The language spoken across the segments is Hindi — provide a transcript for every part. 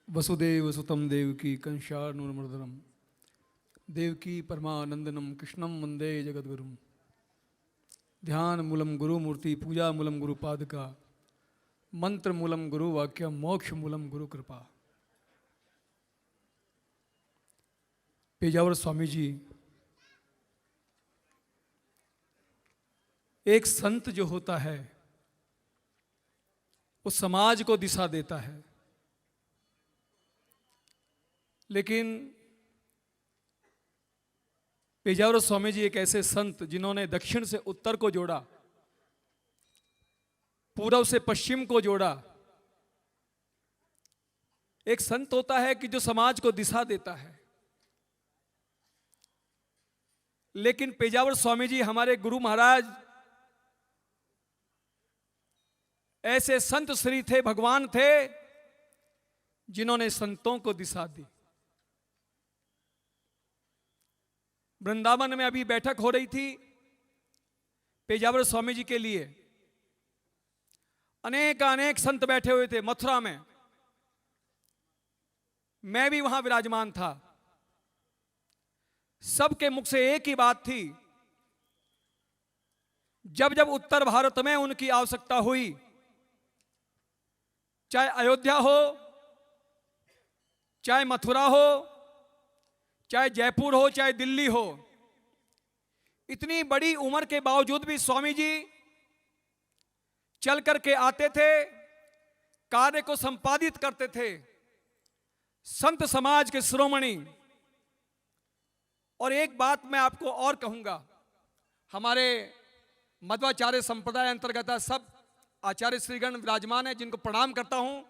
वसुदेव सुतं देवकी कंशानुमर्दनम देवकी परमानंदनम कृष्णम वंदे जगद्गुरुम। ध्यान मूलम गुरुमूर्ति, पूजा मूलम गुरुपादका, मंत्र मूलम गुरुवाक्य, मोक्ष मूलम गुरु कृपा। पेजावर स्वामी जी एक संत जो होता है वो समाज को दिशा देता है, लेकिन पेजावर स्वामी जी एक ऐसे संत जिन्होंने दक्षिण से उत्तर को जोड़ा, पूर्व से पश्चिम को जोड़ा। एक संत होता है कि जो समाज को दिशा देता है, लेकिन पेजावर स्वामी जी हमारे गुरु महाराज ऐसे संत श्री थे, भगवान थे, जिन्होंने संतों को दिशा दी। वृंदावन में अभी बैठक हो रही थी पेजावर स्वामी जी के लिए। अनेक संत बैठे हुए थे मथुरा में, मैं भी वहां विराजमान था। सबके मुख से एक ही बात थी, जब जब उत्तर भारत में उनकी आवश्यकता हुई, चाहे अयोध्या हो, चाहे मथुरा हो, चाहे जयपुर हो, चाहे दिल्ली हो, इतनी बड़ी उम्र के बावजूद भी स्वामी जी चल करके आते थे, कार्य को संपादित करते थे। संत समाज के शिरोमणि। और एक बात मैं आपको और कहूंगा, हमारे मध्वाचार्य संप्रदाय अंतर्गत सब आचार्य श्रीगण विराजमान है, जिनको प्रणाम करता हूं।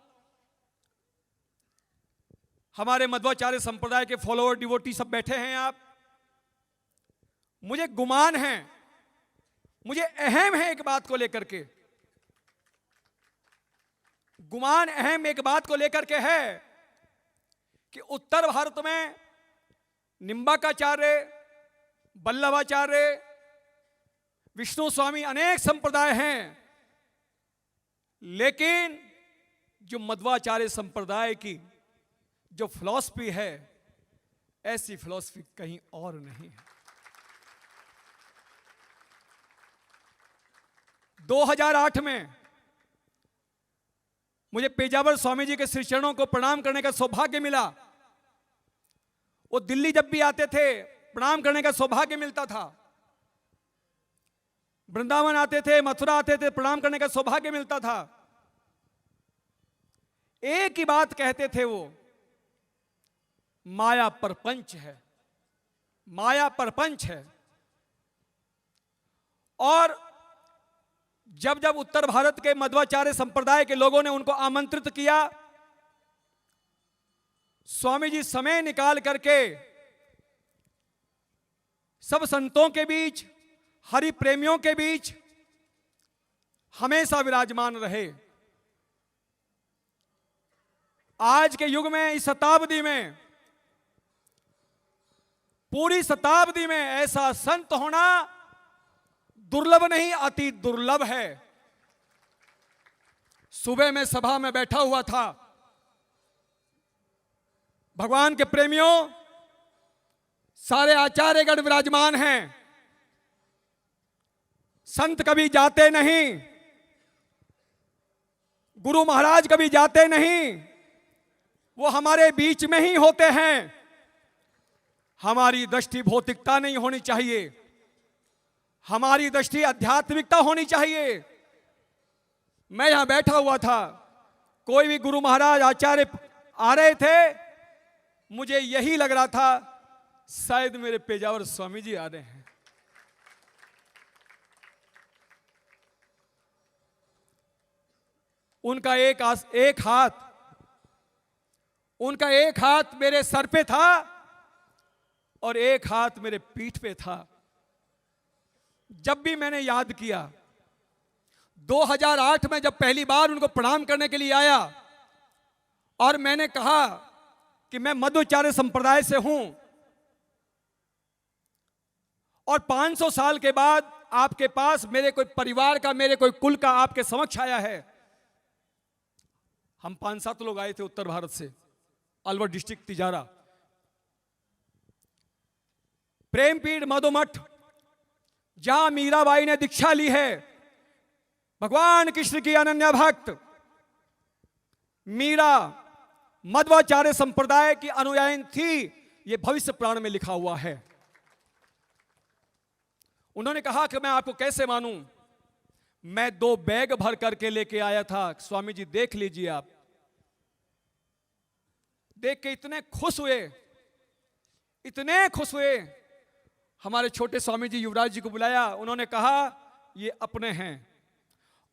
हमारे मध्वाचार्य संप्रदाय के फॉलोअर डिवोटी सब बैठे हैं आप। मुझे गुमान है, मुझे अहम है एक बात को लेकर के, गुमान अहम एक बात को लेकर के है कि उत्तर भारत में निम्बाकाचार्य, वल्लभाचार्य, विष्णु स्वामी अनेक संप्रदाय हैं, लेकिन जो मध्वाचार्य संप्रदाय की जो फिलॉसफी है, ऐसी फिलॉसफी कहीं और नहीं है। 2008 में मुझे पेजावर स्वामी जी के श्री चरणों को प्रणाम करने का सौभाग्य मिला। वो दिल्ली जब भी आते थे प्रणाम करने का सौभाग्य मिलता था, वृंदावन आते थे, मथुरा आते थे, प्रणाम करने का सौभाग्य मिलता था। एक ही बात कहते थे वो, माया परपंच है, माया परपंच है। और जब जब उत्तर भारत के मध्वाचार्य संप्रदाय के लोगों ने उनको आमंत्रित किया, स्वामी जी समय निकाल करके सब संतों के बीच, हरि प्रेमियों के बीच हमेशा विराजमान रहे। आज के युग में, इस शताब्दी में, पूरी शताब्दी में ऐसा संत होना दुर्लभ नहीं, अति दुर्लभ है। सुबह में सभा में बैठा हुआ था, भगवान के प्रेमियों, सारे आचार्यगण विराजमान हैं। संत कभी जाते नहीं, गुरु महाराज कभी जाते नहीं, वो हमारे बीच में ही होते हैं। हमारी दृष्टि भौतिकता नहीं होनी चाहिए, हमारी दृष्टि आध्यात्मिकता होनी चाहिए। मैं यहां बैठा हुआ था, कोई भी गुरु महाराज आचार्य आ रहे थे, मुझे यही लग रहा था शायद मेरे पेजावर स्वामी जी आ रहे हैं। उनका एक हाथ मेरे सर पे था और एक हाथ मेरे पीठ पे था। जब भी मैंने याद किया, 2008 में जब पहली बार उनको प्रणाम करने के लिए आया और मैंने कहा कि मैं मध्वाचार्य संप्रदाय से हूं और 500 साल के बाद आपके पास मेरे कोई परिवार का, मेरे कोई कुल का आपके समक्ष आया है। हम 5-7 लोग आए थे उत्तर भारत से, अलवर डिस्ट्रिक्ट तिजारा। प्रेमपीठ मधुमठ, जहां मीराबाई ने दीक्षा ली है, भगवान कृष्ण की अनन्य भक्त मीरा मध्वाचार्य संप्रदाय की अनुयायी थी, यह भविष्य पुराण में लिखा हुआ है। उन्होंने कहा कि मैं आपको कैसे मानूं, मैं 2 बैग भर करके लेके आया था, स्वामी जी देख लीजिए। आप देख के इतने खुश हुए, इतने खुश हुए। हमारे छोटे स्वामी जी युवराज जी को बुलाया, उन्होंने कहा ये अपने हैं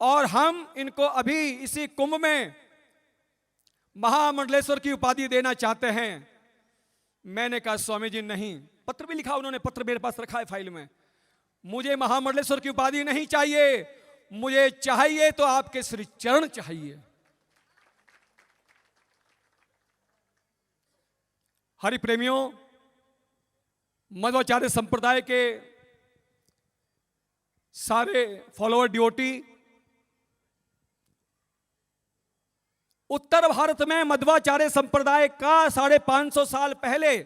और हम इनको अभी इसी कुंभ में महामंडलेश्वर की उपाधि देना चाहते हैं। मैंने कहा स्वामी जी नहीं, पत्र भी लिखा उन्होंने, पत्र मेरे पास रखा है फाइल में, मुझे महामंडलेश्वर की उपाधि नहीं चाहिए, मुझे चाहिए तो आपके श्री चरण चाहिए। हरि प्रेमियों, मध्वाचार्य संप्रदाय के सारे फॉलोअर डिवोटी उत्तर भारत में मध्वाचार्य संप्रदाय का 550 साल पहले,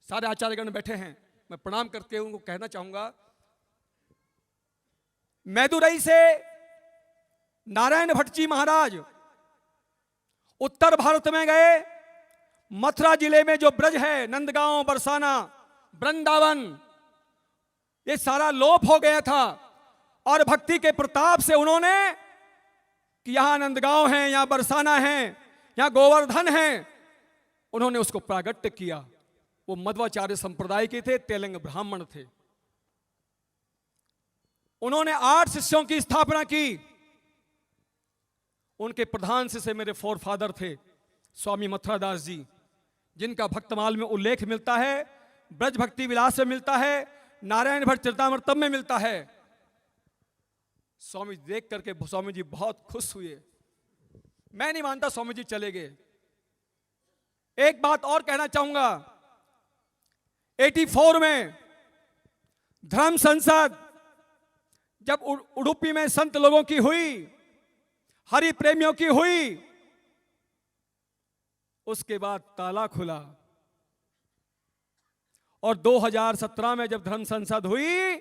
सारे आचार्यगण बैठे हैं, मैं प्रणाम करके उनको कहना चाहूंगा, मैदुरई से नारायण भट्ट जी महाराज उत्तर भारत में गए। मथुरा जिले में जो ब्रज है, नंदगांव, बरसाना, वृंदावन, ये सारा लोप हो गया था और भक्ति के प्रताप से उन्होंने कि यहां नंदगांव है, यहां बरसाना है, यहां गोवर्धन है, उन्होंने उसको प्रागट्य किया। वो मध्वाचार्य संप्रदाय के थे, तेलंग ब्राह्मण थे। उन्होंने 8 शिष्यों की स्थापना की। उनके प्रधान शिष्य मेरे फोरफादर थे स्वामी मथुरादास जी, जिनका भक्तमाल में उल्लेख मिलता है, ब्रज भक्ति विलास में मिलता है, नारायण भट्ट चरितामृतम में मिलता है। स्वामी जी देख करके स्वामी जी बहुत खुश हुए। मैं नहीं मानता स्वामी जी चले गए। एक बात और कहना चाहूंगा, 84 में धर्म संसद जब उडुपी में संत लोगों की हुई, हरि प्रेमियों की हुई, उसके बाद ताला खुला और 2017 में जब धर्म संसद हुई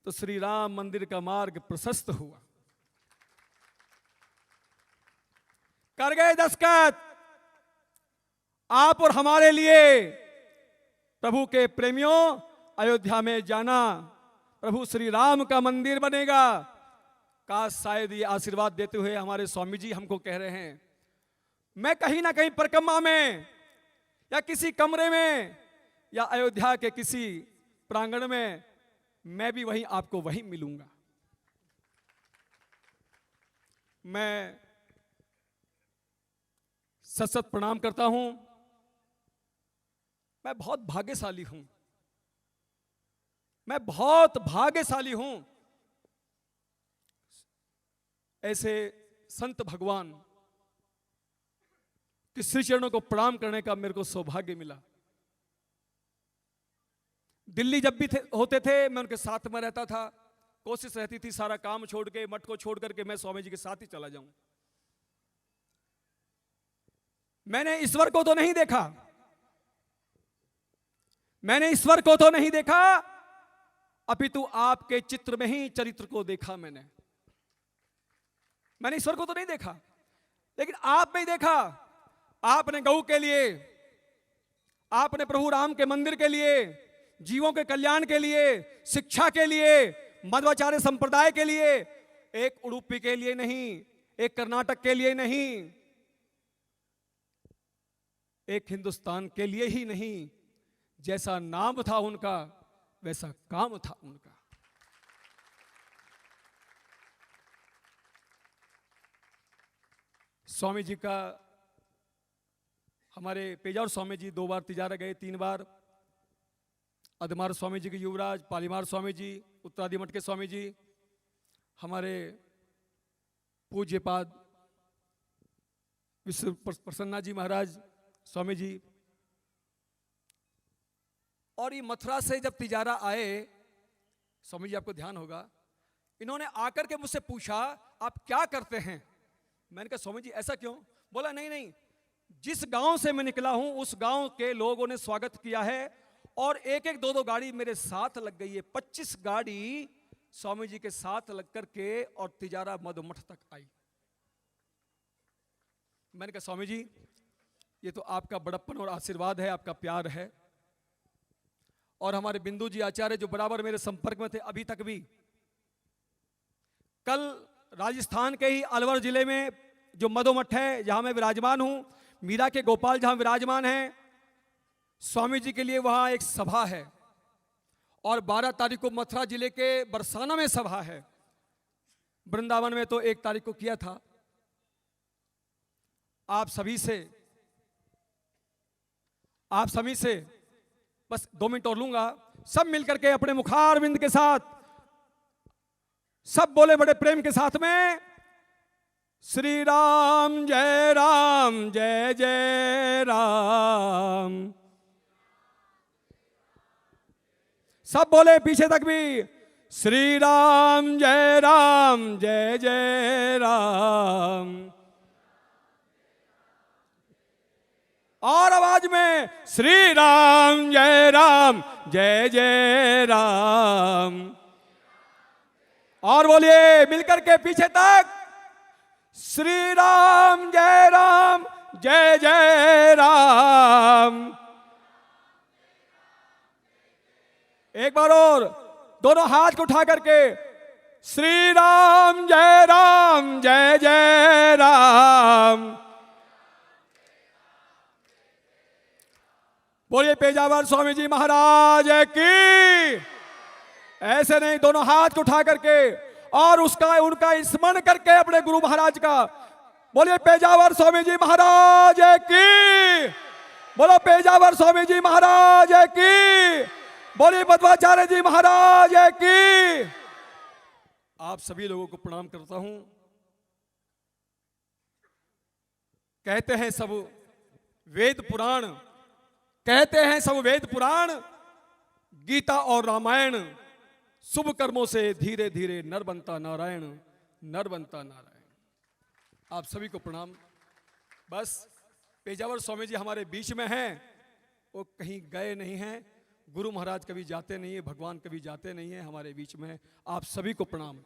तो श्री राम मंदिर का मार्ग प्रशस्त हुआ। कर गए दस्तखत आप और हमारे लिए। प्रभु के प्रेमियों, अयोध्या में जाना, प्रभु श्री राम का मंदिर बनेगा। काश शायद ये आशीर्वाद देते हुए हमारे स्वामी जी हमको कह रहे हैं, मैं कहीं ना कहीं परिक्रमा में या किसी कमरे में या अयोध्या के किसी प्रांगण में मैं भी वहीं आपको वहीं मिलूंगा। मैं सत सत प्रणाम करता हूं। मैं बहुत भाग्यशाली हूं, मैं बहुत भाग्यशाली हूं। ऐसे संत भगवान कि श्री चरणों को प्रणाम करने का मेरे को सौभाग्य मिला। दिल्ली जब भी होते थे मैं उनके साथ में रहता था। कोशिश रहती थी सारा काम छोड़ के, मठ को छोड़ करके मैं स्वामी जी के साथ ही चला जाऊं। मैंने ईश्वर को तो नहीं देखा, मैंने ईश्वर को तो नहीं देखा, अपितु आपके चित्र में ही चरित्र को देखा। मैंने ईश्वर को तो नहीं देखा, लेकिन आप में ही देखा। आपने गौ के लिए, आपने प्रभु राम के मंदिर के लिए, जीवों के कल्याण के लिए, शिक्षा के लिए, मध्वाचार्य संप्रदाय के लिए, एक उडुपी के लिए नहीं, एक कर्नाटक के लिए नहीं, एक हिंदुस्तान के लिए ही नहीं, जैसा नाम था उनका वैसा काम था उनका। स्वामी जी का, हमारे पेजावर स्वामी जी 2 बार तिजारा गए, 3 बार। अधमार स्वामी जी के युवराज, पालीमार स्वामी जी, उत्तरादि मठ के स्वामी जी, हमारे पूज्यपाद विश्व प्रसन्ना जी महाराज स्वामी जी। और ये मथुरा से जब तिजारा आए, स्वामी जी आपको ध्यान होगा, इन्होंने आकर के मुझसे पूछा आप क्या करते हैं। मैंने कहा स्वामी जी ऐसा क्यों? बोला नहीं नहीं, जिस गांव से मैं निकला हूं उस गांव के लोगों ने स्वागत किया है और एक एक दो दो गाड़ी मेरे साथ लग गई है। 25 गाड़ी स्वामी जी के साथ लग करके और तिजारा मधुमठ तक आई। मैंने कहा स्वामी जी ये तो आपका बड़प्पन और आशीर्वाद है, आपका प्यार है। और हमारे बिंदु जी आचार्य जो बराबर मेरे संपर्क में थे अभी तक भी, कल राजस्थान के ही अलवर जिले में जो मधुमठ है जहां मैं विराजमान हूं, मीरा के गोपाल जहां विराजमान हैं, स्वामी जी के लिए वहां एक सभा है। और 12 तारीख को मथुरा जिले के बरसाना में सभा है। वृंदावन में तो 1 तारीख को किया था। आप सभी से बस 2 मिनट और लूंगा। सब मिलकर के अपने मुखारविंद के साथ सब बोले बड़े प्रेम के साथ में, श्री राम जय जय राम। सब बोले पीछे तक भी, श्री राम जय जय राम। और आवाज में, श्री राम जय जय राम। और बोलिए मिलकर के पीछे तक, श्री राम जय जय राम। एक बार और दोनों हाथ को उठा करके, श्री राम जय जय राम। बोलिए पेजावर स्वामी जी महाराज की। ऐसे नहीं, दोनों हाथ को उठा करके और उनका स्मरण करके अपने गुरु महाराज का। बोलिए पेजावर स्वामी जी महाराज की। बोलो पेजावर स्वामी जी महाराज की। बोलिए मध्वाचार्य जी महाराज की। आप सभी लोगों को प्रणाम करता हूं। कहते हैं सब वेद पुराण, कहते हैं सब वेद पुराण, गीता और रामायण, शुभ कर्मों से धीरे धीरे नर बनता नारायण, नर बनता नारायण। आप सभी को प्रणाम। बस पेजावर स्वामी जी हमारे बीच में हैं, वो कहीं गए नहीं हैं। गुरु महाराज कभी जाते नहीं है, भगवान कभी जाते नहीं है, हमारे बीच में। आप सभी को प्रणाम।